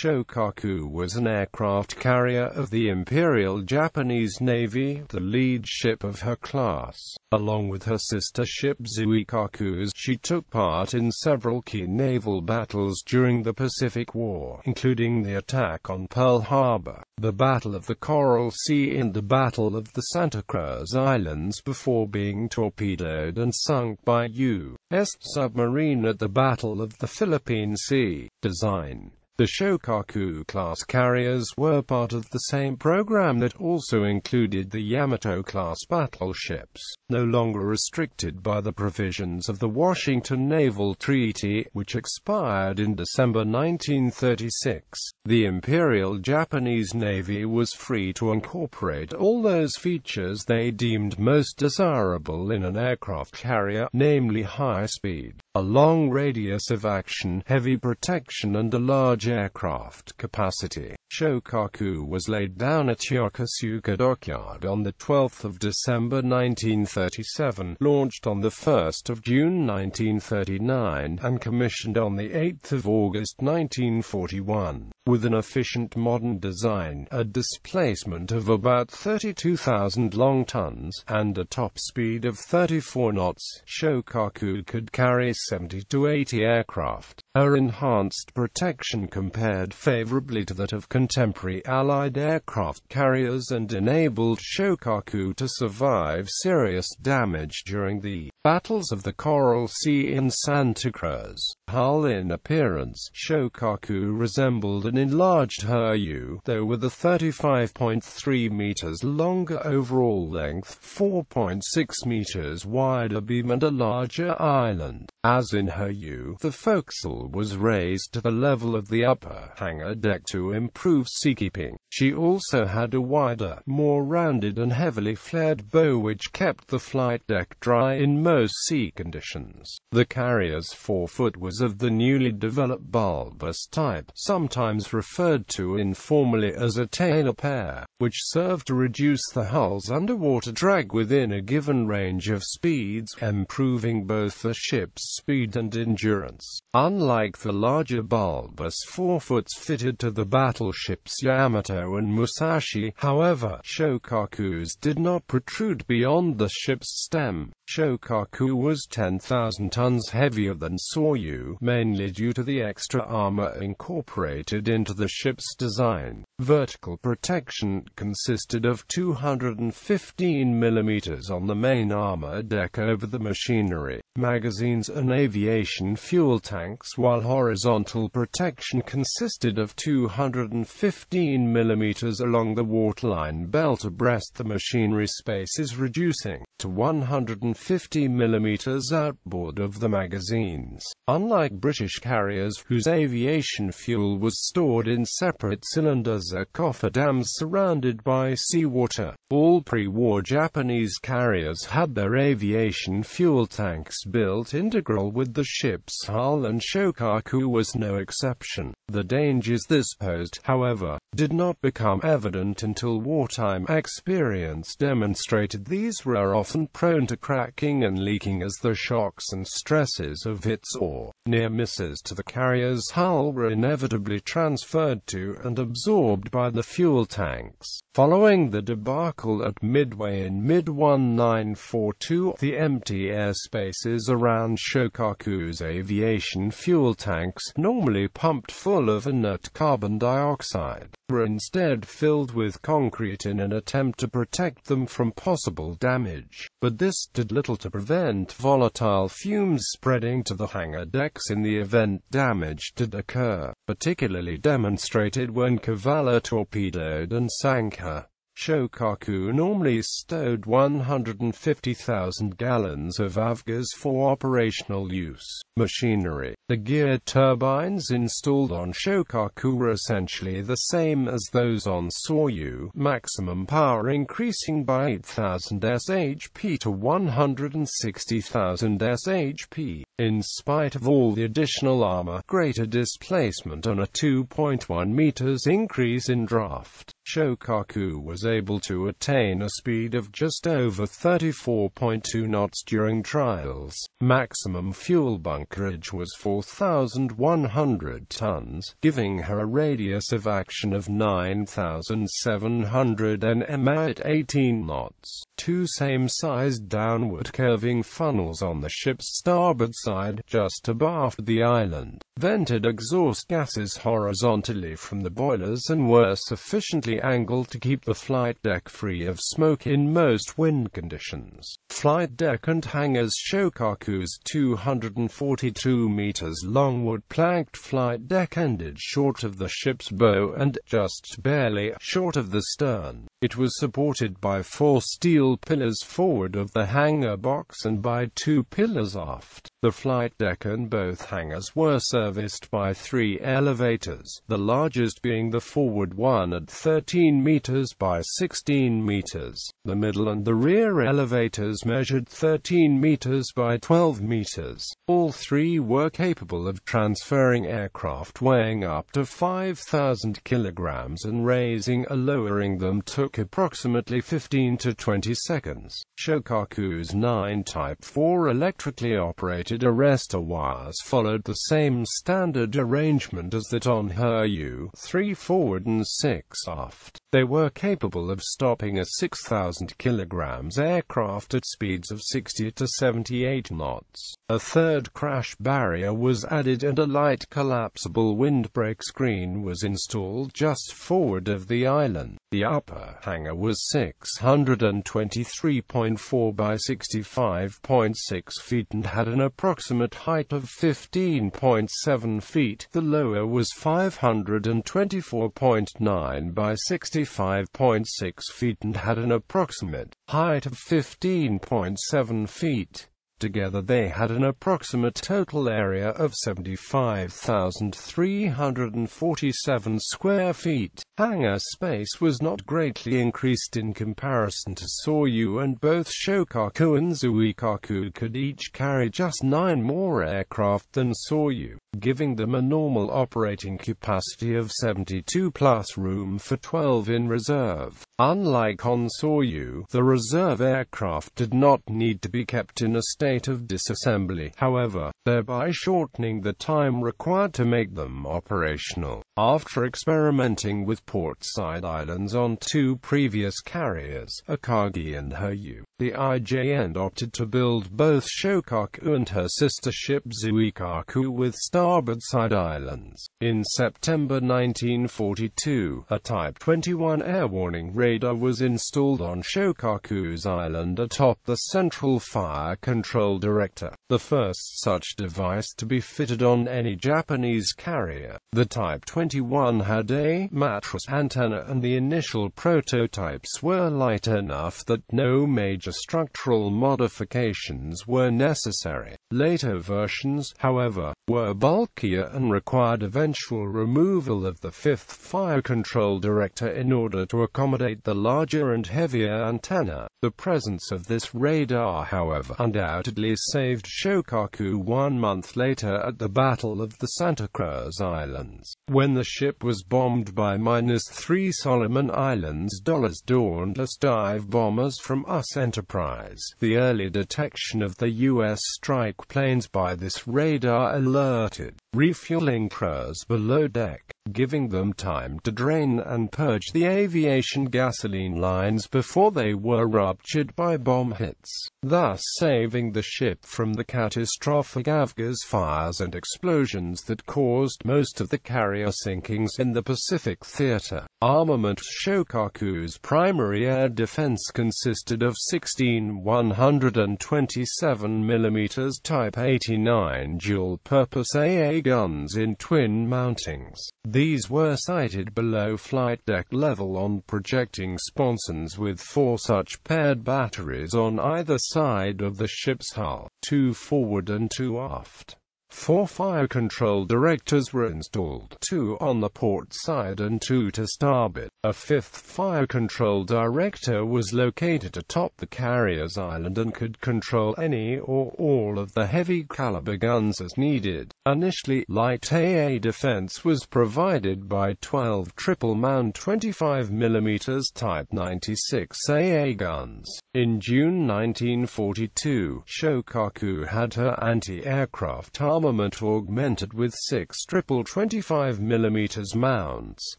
Shōkaku was an aircraft carrier of the Imperial Japanese Navy, the lead ship of her class. Along with her sister ship Zuikaku, she took part in several key naval battles during the Pacific War, including the attack on Pearl Harbor, the Battle of the Coral Sea and the Battle of the Santa Cruz Islands, before being torpedoed and sunk by U.S.submarine at the Battle of the Philippine Sea. Design. The Shōkaku class carriers were part of the same program that also included the Yamato-class battleships, no longer restricted by the provisions of the Washington Naval Treaty, which expired in December 1936. The Imperial Japanese Navy was free to incorporate all those features they deemed most desirable in an aircraft carrier, namely high speed, a long radius of action, heavy protection and a large aircraft capacity. Shōkaku was laid down at Yokosuka Dockyard on the 12th of December 1937, launched on the 1st of June 1939, and commissioned on the 8th of August 1941. With an efficient modern design, a displacement of about 32,000 long tons, and a top speed of 34 knots, Shōkaku could carry 70 to 80 aircraft. Her enhanced protection compared favorably to that of contemporary Allied aircraft carriers and enabled Shōkaku to survive serious damage during the battles of the Coral Sea and Santa Cruz. Hull. In appearance, Shōkaku resembled an enlarged Hiryu, though with a 35.3 meters longer overall length, 4.6 meters wider beam and a larger island. As in Hiryu, the forecastle was raised to the level of the upper hangar deck to improve seakeeping. She also had a wider, more rounded and heavily flared bow which kept the flight deck dry in most sea conditions. The carrier's forefoot was of the newly developed bulbous type, sometimes referred to informally as a tailor pair, which served to reduce the hull's underwater drag within a given range of speeds, improving both the ship's speed and endurance. Unlike the larger bulbous forefoots fitted to the battleships Yamato and Musashi, however, Shōkaku's did not protrude beyond the ship's stem. Shōkaku was 10,000 tons heavier than Soryu, mainly due to the extra armor incorporated into the ship's design. Vertical protection consisted of 215 mm on the main armor deck over the machinery, magazines and aviation fuel tanks, while horizontal protection consisted of 215 mm along the waterline belt abreast the machinery spaces, reducing to 150 mm outboard of the magazines. Unlike British carriers, whose aviation fuel was stored in separate cylinders or cofferdams surrounded by seawater, all pre-war Japanese carriers had their aviation fuel tanks built integral with the ship's hull, and Shōkaku was no exception. The dangers this posed, however, did not become evident until wartime experience demonstrated these were often prone to cracking and leaking as the shocks and stresses of hits or near misses to the carrier's hull were inevitably transferred to and absorbed by the fuel tanks. Following the debacle at Midway in mid-1942, the empty airspaces around Shōkaku's aviation fuel tanks, normally pumped full of inert carbon dioxide, were instead filled with concrete in an attempt to protect them from possible damage. But this did little to prevent volatile fumes spreading to the hangar decks in the event damage did occur, particularly demonstrated when Cavallo torpedoed and sank her. Shōkaku normally stowed 150,000 gallons of avgas for operational use. Machinery. The geared turbines installed on Shōkaku were essentially the same as those on Soryu, maximum power increasing by 8,000 shp to 160,000 shp. In spite of all the additional armor, greater displacement and a 2.1 meters increase in draft, Shōkaku was able to attain a speed of just over 34.2 knots during trials. Maximum fuel bunkerage was 4,100 tons, giving her a radius of action of 9,700 nm at 18 knots. Two same-sized downward curving funnels on the ship's starboard side, just abaft the island, vented exhaust gases horizontally from the boilers and were sufficiently angled to keep the flight deck free of smoke in most wind conditions. Flight deck and hangars. Shōkaku's 242 meters long wood-planked flight deck ended short of the ship's bow and just barely short of the stern. It was supported by 4 steel pillars forward of the hangar box and by 2 pillars aft. The flight deck and both hangars were serviced by 3 elevators, the largest being the forward one at 13 meters by 16 meters. The middle and the rear elevators measured 13 meters by 12 meters. All 3 were capable of transferring aircraft weighing up to 5,000 kilograms, and raising or lowering them took approximately 15 to 20 seconds. Shōkaku's 9 Type 4 electrically operated arrestor wires followed the same standard arrangement as that on her U-3 forward and 6 aft. They were capable of stopping a 6,000 kilograms aircraft at speeds of 60 to 78 knots. A third crash barrier was added and a light collapsible windbreak screen was installed just forward of the island. The upper hangar was 623.4 by 65.6 feet and had an approximate height of 15.7 feet. The lower was 524.9 by 65.6 feet and had an approximate height of 15.7 feet. Together they had an approximate total area of 75,347 square feet. Hangar space was not greatly increased in comparison to Soryu, and both Shōkaku and Zuikaku could each carry just 9 more aircraft than Soryu, giving them a normal operating capacity of 72 plus room for 12 in reserve. Unlike on Soryu, the reserve aircraft did not need to be kept in a state of disassembly, however, thereby shortening the time required to make them operational. After experimenting with portside islands on 2 previous carriers, Akagi and Hoyu, the IJN opted to build both Shōkaku and her sister ship Zuikaku with starboard side islands. In September 1942, a Type 21 air warning radar was installed on Shōkaku's island atop the central fire control director, the first such device to be fitted on any Japanese carrier. The Type 21 had a mattress antenna, and the initial prototypes were light enough that no major structural modifications were necessary. Later versions, however, were bulkier and required eventual removal of the fifth fire control director in order to accommodate the larger and heavier antenna. The presence of this radar, however, undoubtedly saved Shōkaku 1 month later at the Battle of the Santa Cruz Islands, when the ship was bombed by -3 Solomon Islands dawnless dive bombers from U.S. Enterprise. The early detection of the U.S. strike planes by this radar alerted refueling crews below deck, giving them time to drain and purge the aviation gasoline lines before they were ruptured by bomb hits, thus saving the ship from the catastrophic Hangars fires and explosions that caused most of the carrier sinkings in the Pacific Theater. Armament. Shōkaku's primary air defense consisted of 16 127mm Type 89 dual-purpose AA guns in twin mountings. These were sighted below flight deck level on projecting sponsons with 4 such paired batteries on either side of the ship's hull, 2 forward and 2 aft. 4 fire control directors were installed, 2 on the port side and 2 to starboard. A fifth fire control director was located atop the carrier's island and could control any or all of the heavy-caliber guns as needed. Initially, light AA defense was provided by 12 triple-mount 25mm Type 96 AA guns. In June 1942, Shōkaku had her anti-aircraft armament augmented with 6 triple 25mm mounts,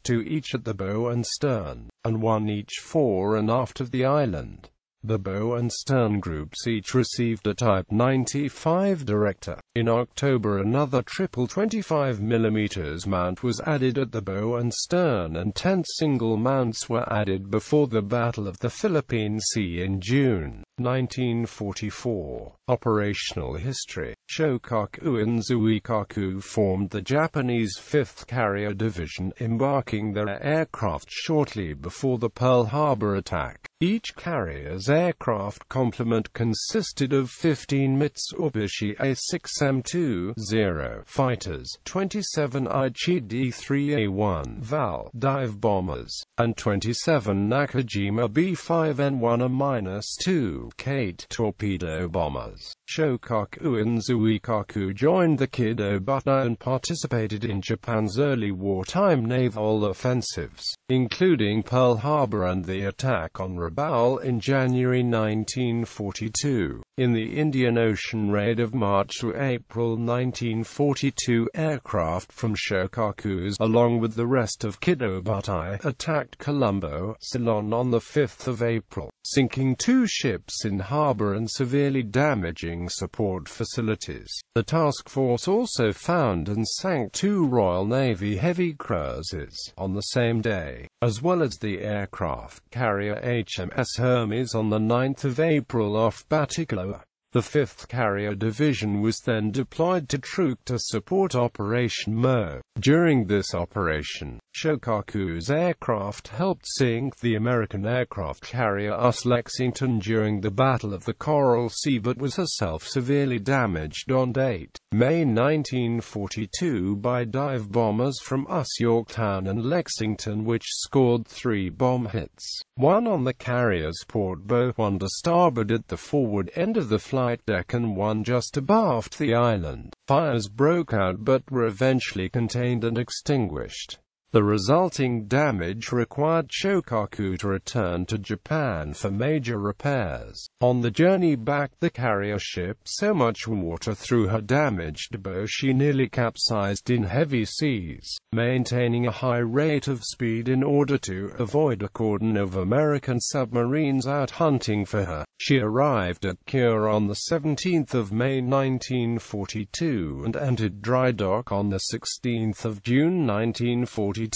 2 each at the bow and stern, and 1 each fore and aft of the island. The bow and stern groups each received a Type 95 director. In October, another triple 25mm mount was added at the bow and stern, and 10 single mounts were added before the Battle of the Philippine Sea in June 1944. Operational history. Shōkaku and Zuikaku formed the Japanese 5th Carrier Division, embarking their aircraft shortly before the Pearl Harbor attack. Each carrier's aircraft complement consisted of 15 Mitsubishi A6M20 fighters, 27 Aichi D3A1 VAL dive bombers, and 27 Nakajima B5N1A-2 Kate torpedo bombers. Shōkaku and Zuikaku joined the Kido Butter and participated in Japan's early wartime naval offensives, including Pearl Harbor and the attack on Rabaul in January 1942. In the Indian Ocean raid of March to April 1942, aircraft from Shōkaku's, along with the rest of Kido Butter, attacked Colombo, Ceylon on the 5th of April, sinking 2 ships in harbor and severely damaging support facilities. The task force also found and sank 2 Royal Navy heavy cruisers on the same day, as well as the aircraft carrier HMS Hermes on the 9th of April off Batticaloa. The 5th Carrier Division was then deployed to Truk to support Operation Mo. During this operation, Shōkaku's aircraft helped sink the American aircraft carrier US Lexington during the Battle of the Coral Sea, but was herself severely damaged on 8 May 1942 by dive bombers from US Yorktown and Lexington, which scored 3 bomb hits, 1 on the carrier's port bow, 1 to starboard at the forward end of the flight deck, and 1 just abaft the island. Fires broke out but were eventually contained and extinguished. The resulting damage required Shōkaku to return to Japan for major repairs. On the journey back, the carrier shipped so much water through her damaged bow she nearly capsized in heavy seas. Maintaining a high rate of speed in order to avoid a cordon of American submarines out hunting for her, she arrived at Kure on the 17th of May 1942 and entered dry dock on the 16th of June 1942.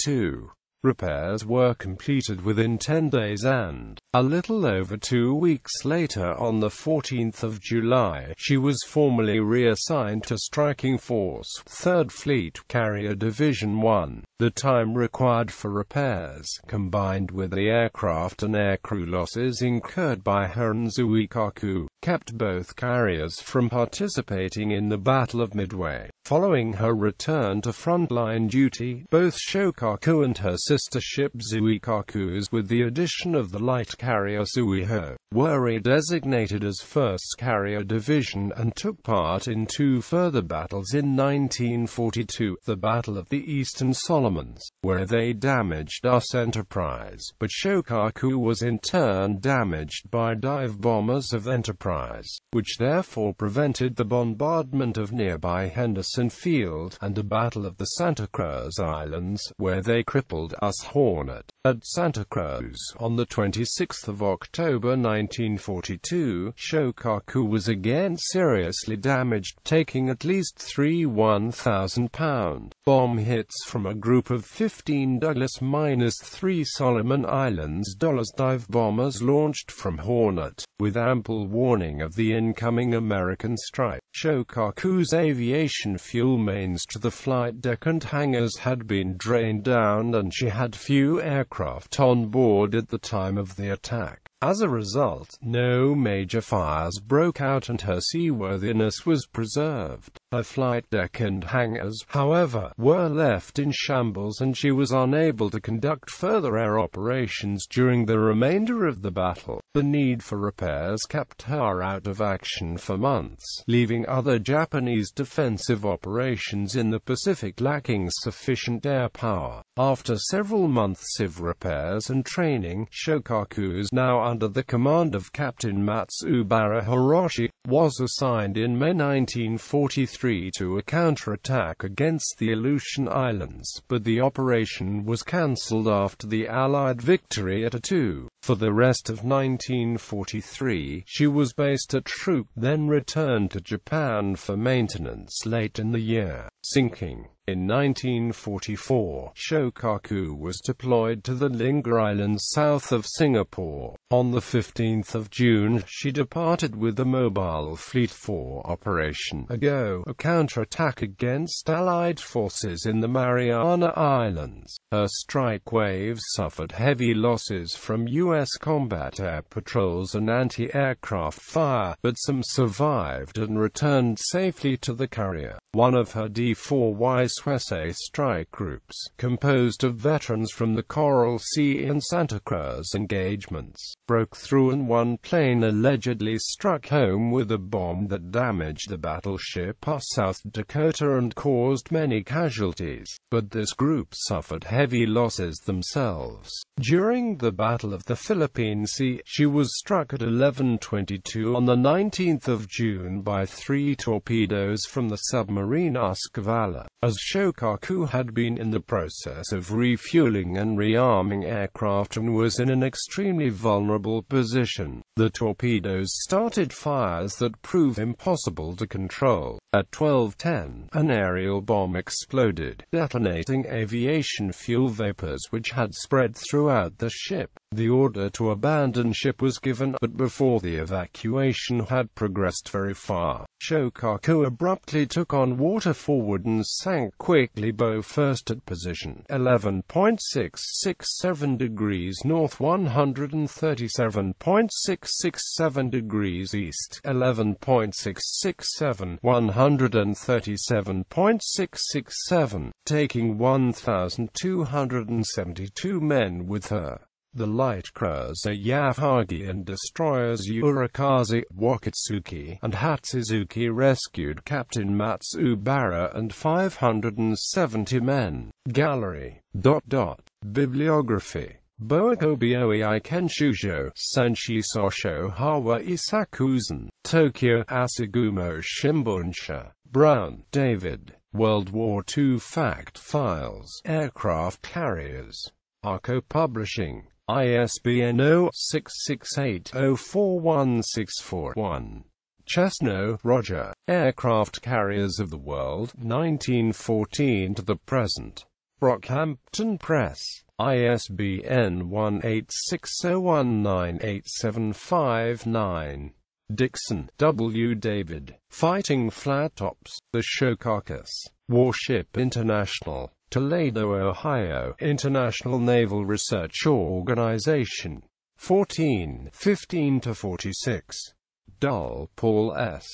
Repairs were completed within 10 days and, a little over 2 weeks later, on the 14th of July, she was formally reassigned to Striking Force, 3rd Fleet, Carrier Division 1. The time required for repairs, combined with the aircraft and aircrew losses incurred by her and Zuikaku, kept both carriers from participating in the Battle of Midway. Following her return to frontline duty, both Shōkaku and her sister ship Zuikaku, with the addition of the light carrier Zuiho, were redesignated as 1st Carrier Division and took part in 2 further battles in 1942, the Battle of the Eastern Solomons, where they damaged US Enterprise, but Shōkaku was in turn damaged by dive bombers of Enterprise, which therefore prevented the bombardment of nearby Henderson Field, and a Battle of the Santa Cruz Islands, where they crippled US Hornet. At Santa Cruz, on the 26th of October 1942, Shōkaku was again seriously damaged, taking at least 3 1,000-pound bomb hits from a group of 15 Douglas-3 Solomon Islands dive bombers launched from Hornet, with ample warning of the incoming American strike. Shōkaku's aviation fuel mains to the flight deck and hangars had been drained down, and she had few aircraft on board at the time of the attack. As a result, no major fires broke out and her seaworthiness was preserved. Her flight deck and hangars, however, were left in shambles and she was unable to conduct further air operations during the remainder of the battle. The need for repairs kept her out of action for months, leaving other Japanese defensive operations in the Pacific lacking sufficient air power. After several months of repairs and training, Shōkaku, now under the command of Captain Matsubara Hiroshi, was assigned in May 1943 to a counterattack against the Aleutian Islands, but the operation was cancelled after the Allied victory at Attu. For the rest of 1943, she was based at Truk, then returned to Japan for maintenance late in the year, sinking. In 1944, Shōkaku was deployed to the Lingga Islands south of Singapore. On 15 June, she departed with the mobile fleet for Operation Ago, a counterattack against Allied forces in the Mariana Islands. Her strike waves suffered heavy losses from U.S. combat air patrols and anti-aircraft fire, but some survived and returned safely to the carrier. One of her D4Y strike groups, composed of veterans from the Coral Sea and Santa Cruz engagements, broke through and one plane allegedly struck home with a bomb that damaged the battleship South Dakota and caused many casualties, but this group suffered heavy losses themselves. During the Battle of the Philippine Sea, she was struck at 11:22 on 19 June by 3 torpedoes from the submarine Uskavala. As Shōkaku had been in the process of refueling and rearming aircraft and was in an extremely vulnerable position, the torpedoes started fires that proved impossible to control. At 12:10, an aerial bomb exploded, detonating aviation fuel vapors which had spread throughout the ship. The order to abandon ship was given, but before the evacuation had progressed very far, Shōkaku abruptly took on water forward and sank quickly bow first at position 11.667 degrees north, 137.667 degrees east, 11.667, 137.667, taking 1,272 men with her. The light cruiser Yahagi and destroyers Urakazi, Wakatsuki, and Hachizuki rescued Captain Matsubara and 570 men. Gallery. Bibliography. Boakoboi Kenshujo, Sanshi Sosho Hawa Isakuzan, Tokyo, Asigumo Shimbunshi. Brown, David. World War II Fact Files. Aircraft Carriers. Arco Publishing. ISBN 0-668-041641. Chesno, Roger. Aircraft Carriers of the World, 1914 to the Present. Brockhampton Press. ISBN 1860198759. Dixon, W. David. Fighting Flat-Tops. The Shōkaku. Warship International. Toledo, Ohio, International Naval Research Organization. 15-46. Dull, Paul S.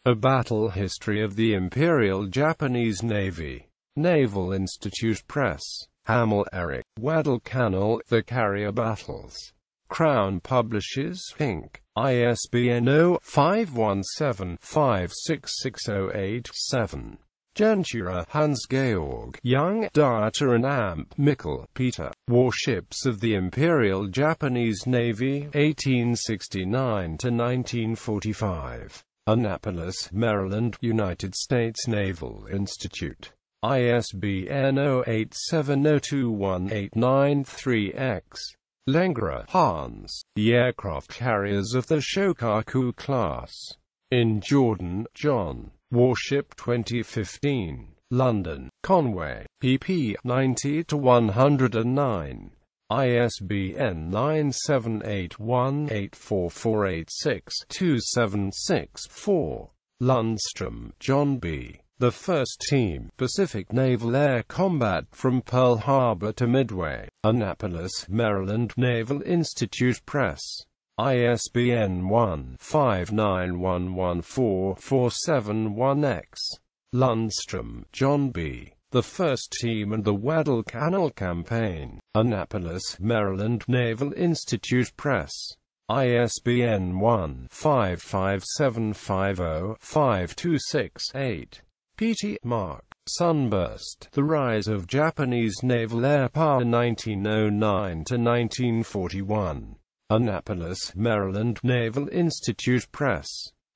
A Battle History of the Imperial Japanese Navy. Naval Institute Press. Hamill, Eric. Guadalcanal, The Carrier Battles. Crown Publishers, Inc. ISBN 0-517-56608-7. Gensura, Hans-Georg, Young, Dieter and Amp, Mikkel, Peter. Warships of the Imperial Japanese Navy, 1869–1945. Annapolis, Maryland, United States Naval Institute. ISBN 0870218993X. Lengra, Hans. The Aircraft Carriers of the Shōkaku Class. In Jordan, John. Warship 2015. London, Conway, pp. 90–109. ISBN 978184486-276-4. Lundstrom, John B. The First Team, Pacific Naval Air Combat from Pearl Harbor to Midway. Annapolis, Maryland, Naval Institute Press. ISBN 1-59114-471-X. Lundstrom, John B. The First Team and the Weddell Canal Campaign. Annapolis, Maryland, Naval Institute Press. ISBN 1-55750-5268. P.T. Mark. Sunburst, The Rise of Japanese Naval Air Power 1909–1941. Annapolis, Maryland, Naval Institute Press.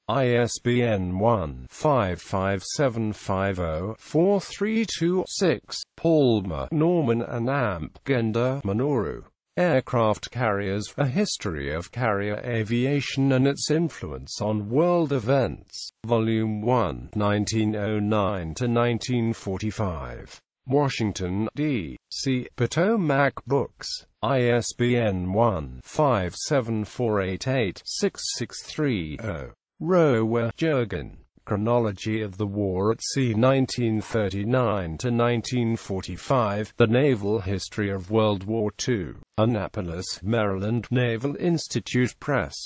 ISBN 1-55750-4326. Palmer, Norman and Amp. Genda, Minoru. Aircraft Carriers, A History of Carrier Aviation and Its Influence on World Events. Volume 1, 1909–1945. Washington, D.C. Potomac Books. ISBN 1-57488-6630. Rowe, Jürgen. Chronology of the War at Sea 1939–1945, The Naval History of World War II. Annapolis, Maryland, Naval Institute Press.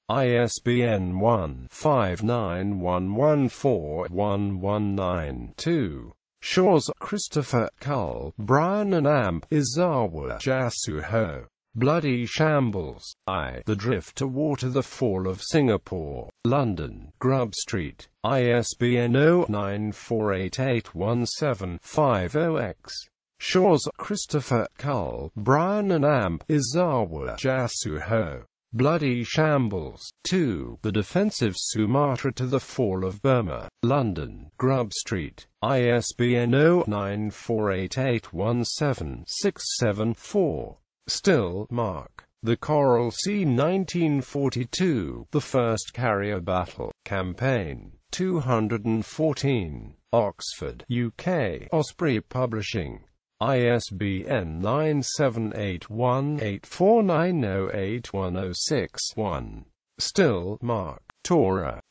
ISBN 1-59114-1192. Shores, Christopher, Cull, Brian and Amp. Izawa, Yasuho. Bloody Shambles. The Drift to Water, The Fall of Singapore. London, Grub Street. ISBN 09488175-0X. Shores, Christopher, Cull, Brian and Amp. Izawa, Yasuho. Bloody Shambles. 2. The Defensive Sumatra to the Fall of Burma. London, Grub Street. ISBN 0948176774. Still, Mark. The Coral Sea 1942, The First Carrier Battle. Campaign. 214. Oxford, UK. Osprey Publishing. ISBN 9781849081061. Still, Mark. Tora,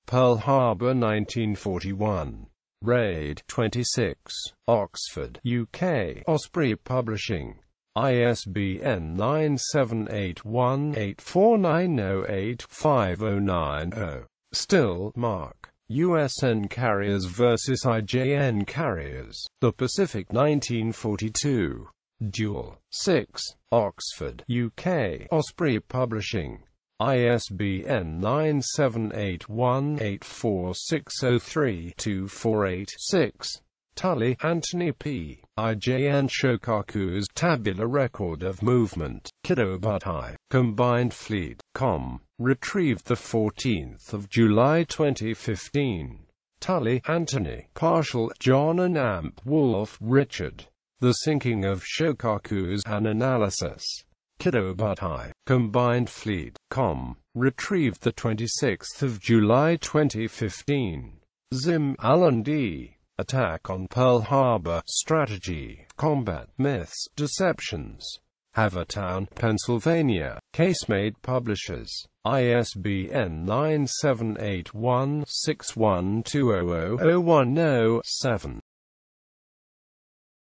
Pearl Harbor 1941. Raid 26. Oxford, UK. Osprey Publishing. ISBN 9781849085090. Still, Mark. USN Carriers vs. IJN Carriers. The Pacific 1942. Duel. 6. Oxford, UK. Osprey Publishing. ISBN 9781846032486. Tully, Anthony P. IJN Shōkaku's Tabular Record of Movement. Kidobutai. Combined Fleet. Com. Retrieved 14 July 2015. Tully, Anthony. Partial. John and Amp. Wolfe, Richard. The Sinking of Shōkaku's An Analysis. Kidobutai. Combined Fleet. Com. Retrieved 26 July 2015. Zim, Alan D. Attack on Pearl Harbor, Strategy, Combat Myths, Deceptions. Havertown, Pennsylvania. Casemate Publishers. ISBN 9781612001010.